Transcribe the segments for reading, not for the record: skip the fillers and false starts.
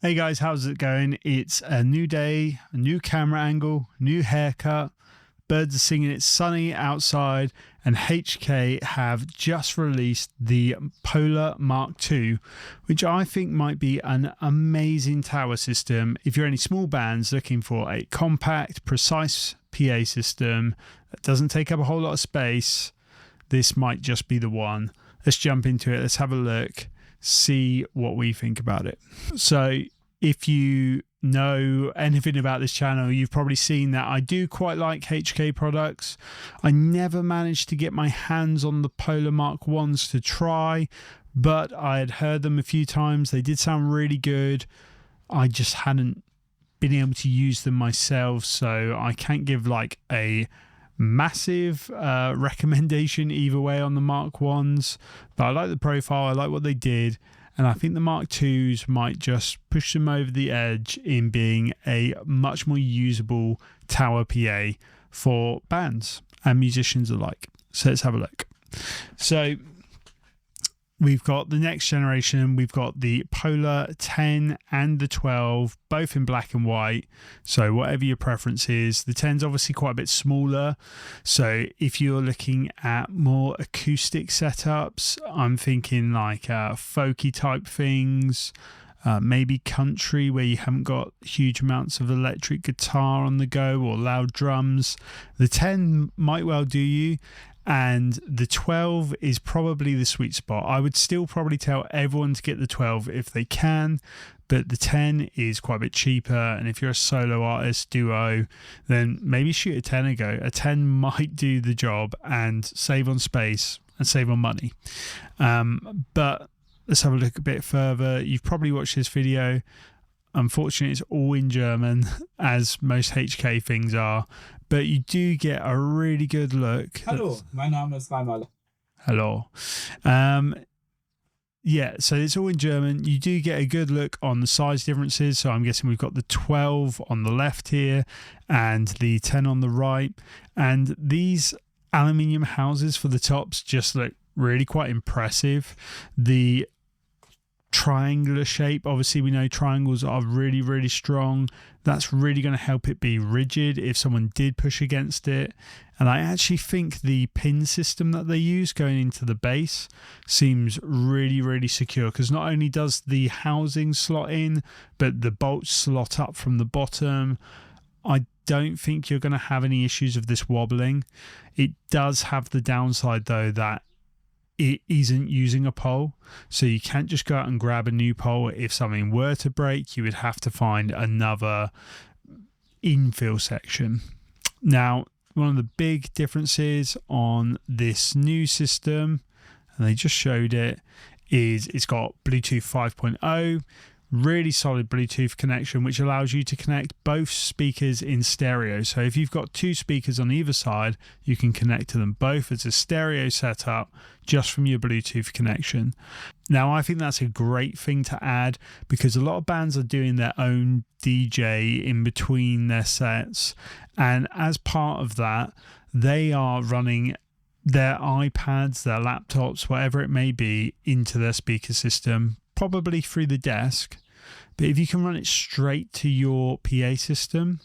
Hey guys, how's it going? It's a new day, a new camera angle, new haircut. Birds are singing, it's sunny outside, and HK have just released the Polar Mark II, which I think might be an amazing tower system if you're any small bands looking for a compact, precise PA system that doesn't take up a whole lot of space. This might just be the one. Let's jump into it. Let's have a look, see what we think about it. So if you know anything about this channel, you've probably seen that I do quite like HK products. I never managed to get my hands on the Polar Mark 1s to try, but I had heard them a few times. They did sound really good. I just hadn't been able to use them myself, so I can't give like a massive recommendation either way on the Mark 1s, but I like the profile, I like what they did, and I think the Mark 2s might just push them over the edge in being a much more usable tower PA for bands and musicians alike. So let's have a look. So we've got the next generation. We've got the Polar 10 and the 12, both in black and white. So whatever your preference is, the 10's obviously quite a bit smaller. So if you're looking at more acoustic setups, I'm thinking like folky type things, maybe country where you haven't got huge amounts of electric guitar on the go or loud drums. The 10 might well do you. And the 12 is probably the sweet spot. I would still probably tell everyone to get the 12 if they can, but the 10 is quite a bit cheaper. And if you're a solo artist, duo, then maybe shoot a 10 a go. A 10 might do the job and save on space and save on money. But let's have a look a bit further. You've probably watched this video. Unfortunately, it's all in German, as most HK things are, but you do get a really good look. Hallo, mein Name ist Reimal. Hello. Yeah, so it's all in German. You do get a good look on the size differences. So I'm guessing we've got the 12 on the left here and the 10 on the right. And these aluminium houses for the tops just look really quite impressive. The triangular shape, obviously we know triangles are really, really strong. That's really going to help it be rigid if someone did push against it. And I actually think the pin system that they use going into the base seems really, really secure, because not only does the housing slot in, but the bolts slot up from the bottom. I don't think you're going to have any issues of this wobbling. It does have the downside though that it isn't using a pole, so you can't just go out and grab a new pole. If something were to break, you would have to find another infill section. Now, one of the big differences on this new system, and they just showed it, is it's got Bluetooth 5.0, really solid Bluetooth connection, which allows you to connect both speakers in stereo. So if you've got two speakers on either side, you can connect to them both as a stereo setup just from your Bluetooth connection. Now, I think that's a great thing to add, because a lot of bands are doing their own DJ in between their sets, and as part of that, they are running their iPads, their laptops, whatever it may be, into their speaker system, probably through the desk. But if you can run it straight to your PA system,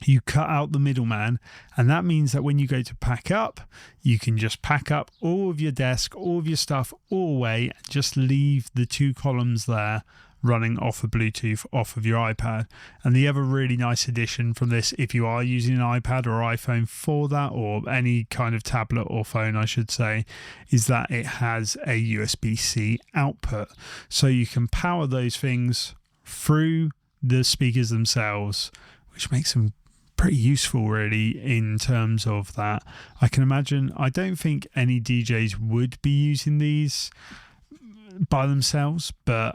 you cut out the middleman, and that means that when you go to pack up, you can just pack up all of your desk, all of your stuff all away, and just leave the two columns there running off of Bluetooth off of your iPad. And the other really nice addition from this, if you are using an iPad or iPhone for that, or any kind of tablet or phone I should say, is that it has a USB-C output, so you can power those things through the speakers themselves, which makes them pretty useful really in terms of that. I can imagine, I don't think any DJs would be using these by themselves, but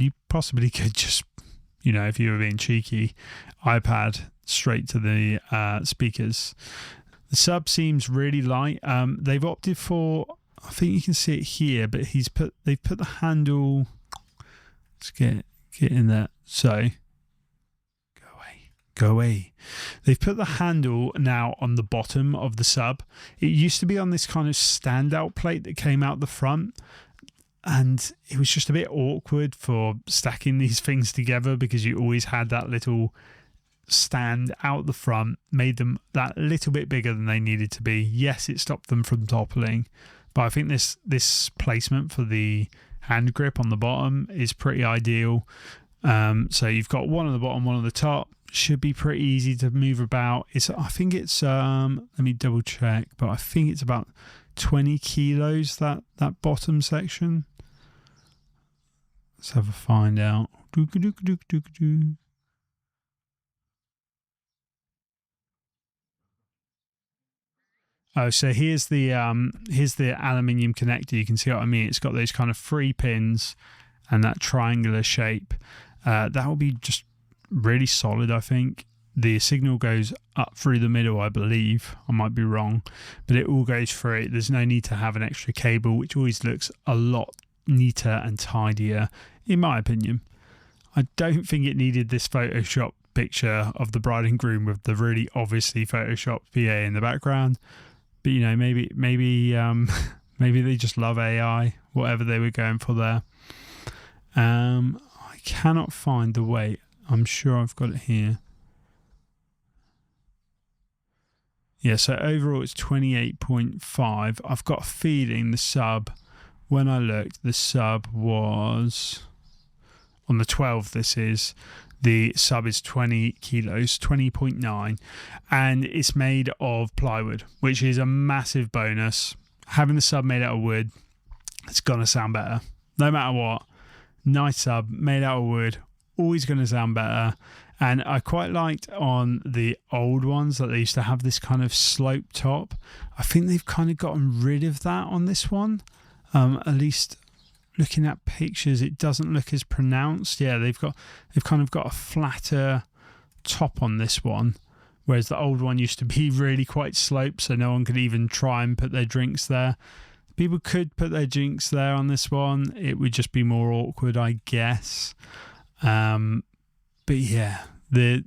you possibly could just, you know, if you were being cheeky, iPad straight to the speakers. The sub seems really light. They've opted for, I think you can see it here, but they've put the handle, let's get in there, so go away. They've put the handle now on the bottom of the sub. It used to be on this kind of standout plate that came out the front. and it was just a bit awkward for stacking these things together because you always had that little stand out the front, made them that little bit bigger than they needed to be. Yes, it stopped them from toppling, but I think this placement for the hand grip on the bottom is pretty ideal. So you've got one on the bottom, one on the top. Should be pretty easy to move about. I think it's let me double check, but I think it's about 20 kilos, that bottom section. Let's have a find out. Oh, so here's the aluminium connector. You can see what I mean. It's got those kind of 3 pins and that triangular shape. That will be just really solid, I think. The signal goes up through the middle, I believe. I might be wrong, but it all goes through it. There's no need to have an extra cable, which always looks a lot neater and tidier, in my opinion. I don't think it needed this Photoshop picture of the bride and groom with the really obviously Photoshopped PA in the background. But you know, maybe maybe they just love AI, whatever they were going for there. I cannot find the weight. I'm sure I've got it here. Yeah, so overall it's 28.5. I've got a feeling the sub, when I looked, the sub was on the 12. The sub is 20 kilos, 20.9, and it's made of plywood, which is a massive bonus. Having the sub made out of wood, it's going to sound better. No matter what, nice sub made out of wood, always going to sound better. And I quite liked on the old ones that they used to have this kind of slope top. I think they've kind of gotten rid of that on this one. At least looking at pictures, it doesn't look as pronounced. Yeah, they've kind of got a flatter top on this one, whereas the old one used to be really quite sloped, so no one could even try and put their drinks there. People could put their drinks there on this one. It would just be more awkward, I guess. But yeah, the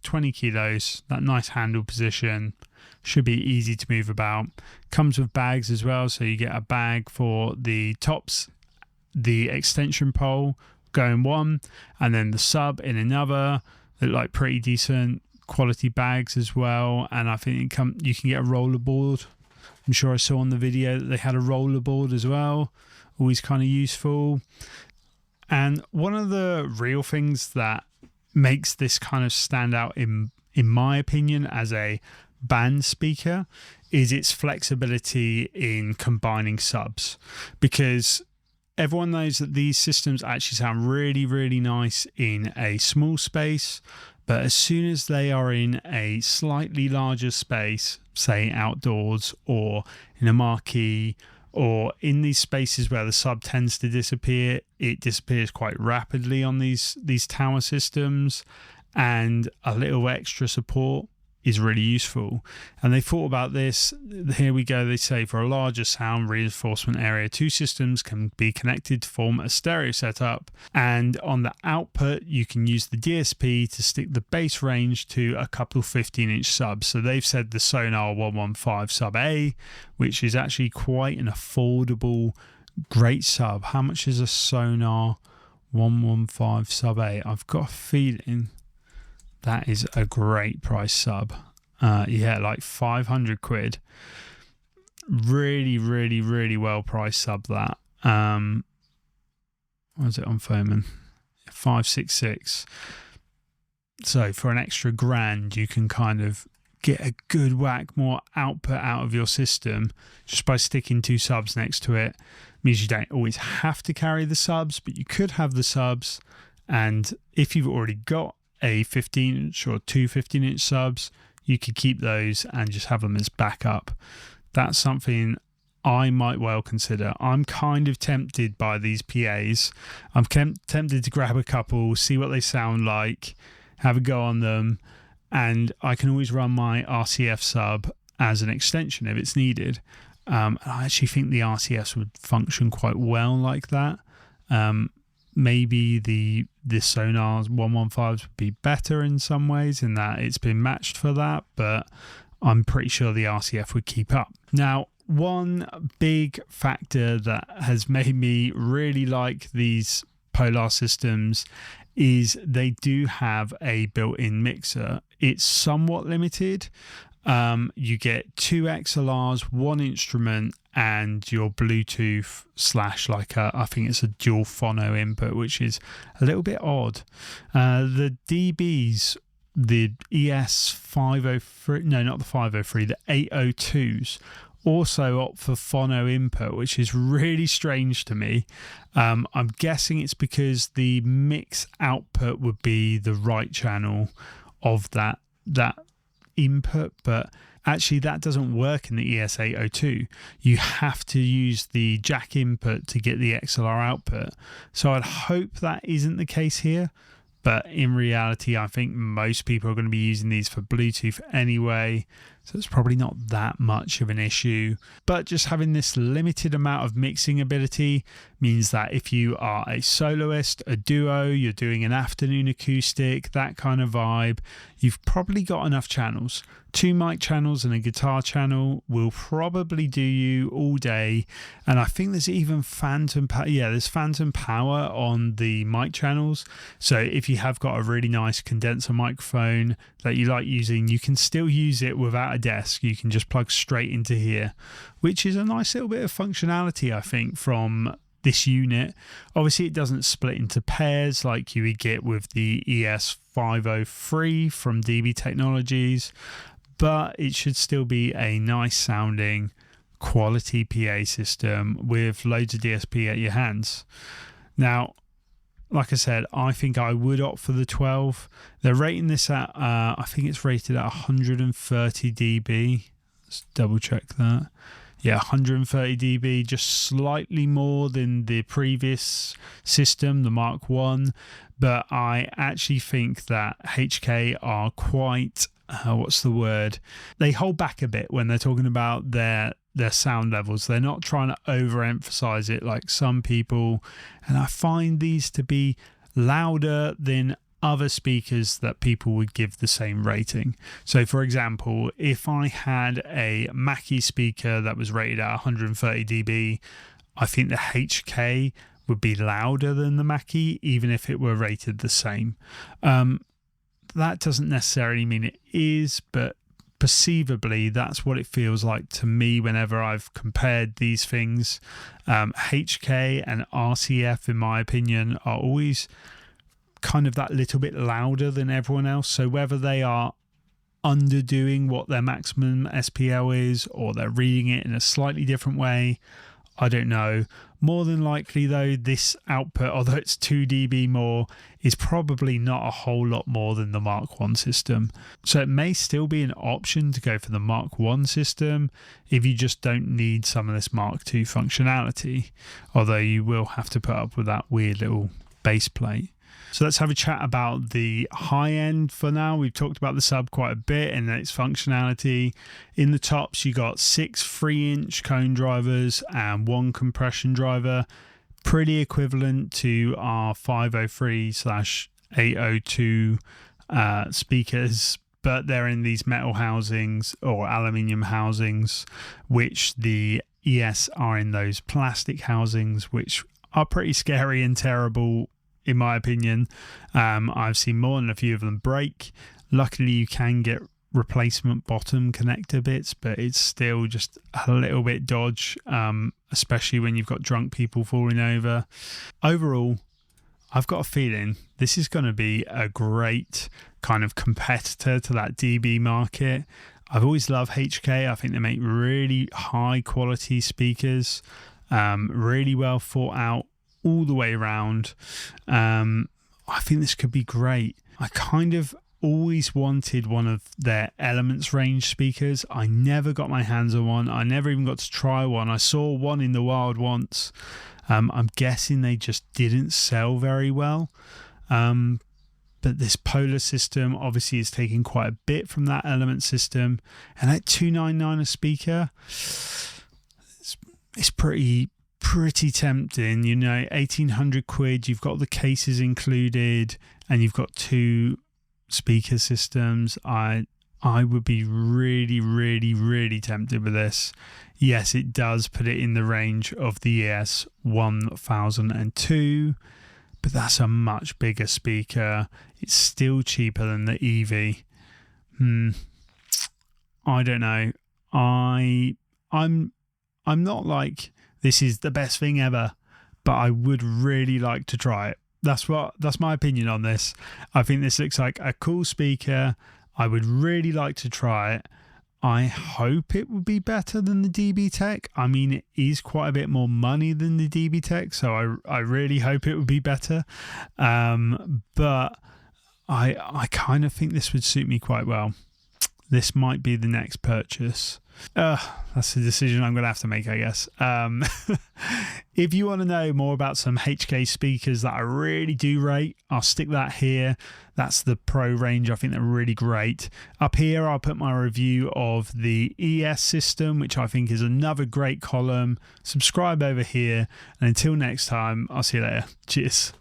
20 kilos, that nice handle position, should be easy to move about. Comes with bags as well, so you get a bag for the tops, the extension pole going one, and then the sub in another. They're like pretty decent quality bags as well. And I think you can get a rollerboard. I'm sure I saw on the video that they had a rollerboard as well. Always kind of useful. And one of the real things that makes this kind of stand out in my opinion as a band speaker is its flexibility in combining subs, because everyone knows that these systems actually sound really, really nice in a small space, but as soon as they are in a slightly larger space, say outdoors or in a marquee or in these spaces where the sub tends to disappear, it disappears quite rapidly on these tower systems, and a little extra support is really useful. And they thought about this. Here we go. They say for a larger sound reinforcement area, 2 systems can be connected to form a stereo setup, and on the output you can use the DSP to stick the bass range to a couple 15-inch subs. So they've said the Sonar 115 sub A, which is actually quite an affordable, great sub. How much is a Sonar 115 sub A? I've got a feeling that is a great price sub. Yeah, like 500 quid. Really, really, really well priced sub that. What is it on Foman? 566. So for an extra grand, you can kind of get a good whack more output out of your system just by sticking 2 subs next to it. Means you don't always have to carry the subs, but you could have the subs. And if you've already got a 15-inch or 2 15-inch subs, you could keep those and just have them as backup. That's something I might well consider. I'm kind of tempted by these PAs. I'm tempted to grab a couple, see what they sound like, have a go on them, and I can always run my RCF sub as an extension if it's needed. I actually think the RCS would function quite well like that. Maybe the Sonar 115s would be better in some ways in that it's been matched for that, but I'm pretty sure the RCF would keep up. Now, one big factor that has made me really like these Polar systems is they do have a built-in mixer. It's somewhat limited. You get 2 XLRs, 1 instrument, and your Bluetooth / I think it's a dual phono input, which is a little bit odd. The DBs, the ES503, no, not the 503, the 802s, also opt for phono input, which is really strange to me. I'm guessing it's because the mix output would be the right channel of that input, but actually that doesn't work in the ES802. You have to use the jack input to get the XLR output. So I'd hope that isn't the case here, but in reality I think most people are going to be using these for Bluetooth anyway, so it's probably not that much of an issue. But just having this limited amount of mixing ability means that if you are a soloist, a duo, you're doing an afternoon acoustic, that kind of vibe, you've probably got enough channels. 2 mic channels and a guitar channel will probably do you all day. And I think there's even phantom power on the mic channels. So if you have got a really nice condenser microphone that you like using, you can still use it without a desk. You can just plug straight into here, which is a nice little bit of functionality, I think, from this unit. Obviously it doesn't split into pairs like you would get with the ES503 from DB Technologies, but it should still be a nice sounding quality PA system with loads of DSP at your hands. Now, like I said, I think I would opt for the 12. They're rating this at, I think it's rated at 130 dB. Let's double check that. Yeah, 130 dB, just slightly more than the previous system, the Mark 1. But I actually think that HK are quite, what's the word? They hold back a bit when they're talking about their sound levels. They're not trying to overemphasize it like some people. And I find these to be louder than other speakers that people would give the same rating. So for example, if I had a Mackie speaker that was rated at 130 dB, I think the HK would be louder than the Mackie, even if it were rated the same. That doesn't necessarily mean it is, but perceivably that's what it feels like to me whenever I've compared these things. HK and RCF, in my opinion, are always kind of that little bit louder than everyone else. So whether they are underdoing what their maximum SPL is or they're reading it in a slightly different way, I don't know. More than likely though, this output, although it's 2 dB more, is probably not a whole lot more than the Mark 1 system. So it may still be an option to go for the Mark 1 system if you just don't need some of this Mark 2 functionality, although you will have to put up with that weird little base plate. So let's have a chat about the high end for now. We've talked about the sub quite a bit and its functionality. In the tops, you got 6 3-inch cone drivers and 1 compression driver, pretty equivalent to our 503/802 speakers, but they're in these metal housings or aluminium housings, which the ES are in those plastic housings, which are pretty scary and terrible in my opinion. I've seen more than a few of them break. Luckily you can get replacement bottom connector bits, but it's still just a little bit dodge, especially when you've got drunk people falling over. Overall, I've got a feeling this is going to be a great kind of competitor to that DB market. I've always loved HK. I think they make really high quality speakers, really well thought out all the way around. I think this could be great. I kind of always wanted one of their Elements range speakers. I never got my hands on one. I never even got to try one. I saw one in the wild once. I'm guessing they just didn't sell very well. But this Polar system obviously is taking quite a bit from that Element system. And at $299 a speaker, it's pretty tempting, you know. 1,800 quid, you've got the cases included and you've got 2 speaker systems. I I would be really, really, really tempted with this. Yes, it does put it in the range of the ES1002, but that's a much bigger speaker. It's still cheaper than the EV. I don't know. I'm not like this is the best thing ever, but I would really like to try it. That's my opinion on this. I think this looks like a cool speaker. I would really like to try it. I hope it would be better than the DB Tech. I mean, it is quite a bit more money than the DB Tech, so I really hope it would be better. But I kind of think this would suit me quite well. This might be the next purchase. That's a decision I'm going to have to make, I guess. If you want to know more about some HK speakers that I really do rate, I'll stick that here. That's the Pro range. I think they're really great. Up here, I'll put my review of the ES system, which I think is another great column. Subscribe over here. And until next time, I'll see you later. Cheers.